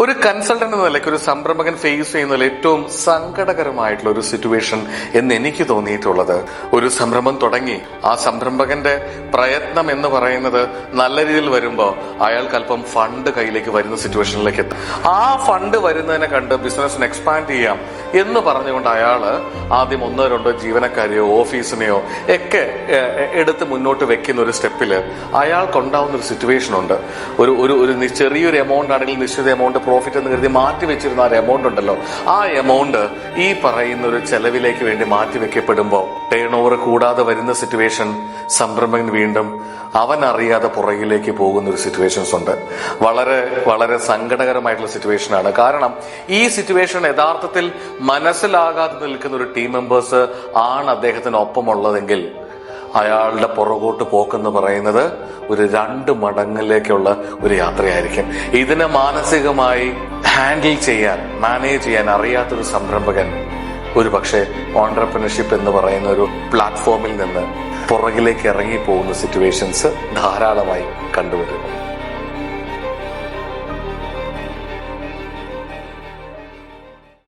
ഒരു കൺസൾട്ടന്റ് എന്ന നിലയ്ക്ക് ഒരു സംരംഭകൻ ഫേസ് ചെയ്യുന്നതിൽ ഏറ്റവും സങ്കടകരമായിട്ടുള്ള ഒരു സിറ്റുവേഷൻ എന്ന് എനിക്ക് തോന്നിയിട്ടുള്ളത്, ഒരു സംരംഭം തുടങ്ങി ആ സംരംഭകന്റെ പ്രയത്നം എന്ന് പറയുന്നത് നല്ല രീതിയിൽ വരുമ്പോൾ അയാൾക്ക് അല്പം ഫണ്ട് കയ്യിലേക്ക് വരുന്ന സിറ്റുവേഷനിലേക്ക് എത്തും. ആ ഫണ്ട് വരുന്നതിനെ കണ്ട് ബിസിനസ്സിന് എക്സ്പാൻഡ് ചെയ്യാം എന്ന് പറഞ്ഞുകൊണ്ട് അയാള് ആദ്യം 1-2 ജീവനക്കാരെയോ ഓഫീസിനെയോ ഒക്കെ എടുത്ത് മുന്നോട്ട് വെക്കുന്ന ഒരു സ്റ്റെപ്പില് അയാൾക്കുണ്ടാവുന്ന ഒരു സിറ്റുവേഷൻ ഉണ്ട്. ഒരു ചെറിയൊരു എമൗണ്ട് ആണെങ്കിൽ നിശ്ചിത എമൗണ്ട് പ്രോഫിറ്റ് എന്ന് കരുതി മാറ്റി വെച്ചിരുന്ന ആ എമൗണ്ട് ഉണ്ടല്ലോ, ആ എമൗണ്ട് ഈ പറയുന്ന ഒരു ചെലവിലേക്ക് വേണ്ടി മാറ്റി വെക്കപ്പെടുമ്പോൾ ടേൺ ഓവർ കൂടാതെ വരുന്ന സിറ്റുവേഷൻ സംരംഭകൻ വീണ്ടും അവൻ അറിയാതെ പുറകിലേക്ക് പോകുന്ന ഒരു സിറ്റുവേഷൻസ് ഉണ്ട്. വളരെ വളരെ സങ്കടകരമായിട്ടുള്ള സിറ്റുവേഷൻ ആണ്. കാരണം ഈ സിറ്റുവേഷൻ യഥാർത്ഥത്തിൽ മനസ്സിലാകാതെ നിൽക്കുന്ന ഒരു ടീം മെമ്പേഴ്സ് ആണ് അദ്ദേഹത്തിന് ഒപ്പമുള്ളതെങ്കിൽ അയാളുടെ പുറകോട്ട് പോക്കെന്ന് പറയുന്നത് ഒരു 2 മടങ്ങിലേക്കുള്ള ഒരു യാത്രയായിരിക്കും. ഇതിനെ മാനസികമായി ഹാൻഡിൽ ചെയ്യാൻ, മാനേജ് ചെയ്യാൻ അറിയാത്തൊരു സംരംഭകൻ ഒരു പക്ഷേ ഓൺട്രപ്രണർഷിപ്പ് എന്ന് പറയുന്ന ഒരു പ്ലാറ്റ്ഫോമിൽ നിന്ന് പുറകിലേക്ക് ഇറങ്ങിപ്പോകുന്ന സിറ്റുവേഷൻസ് ധാരാളമായി കണ്ടുവരുന്നു.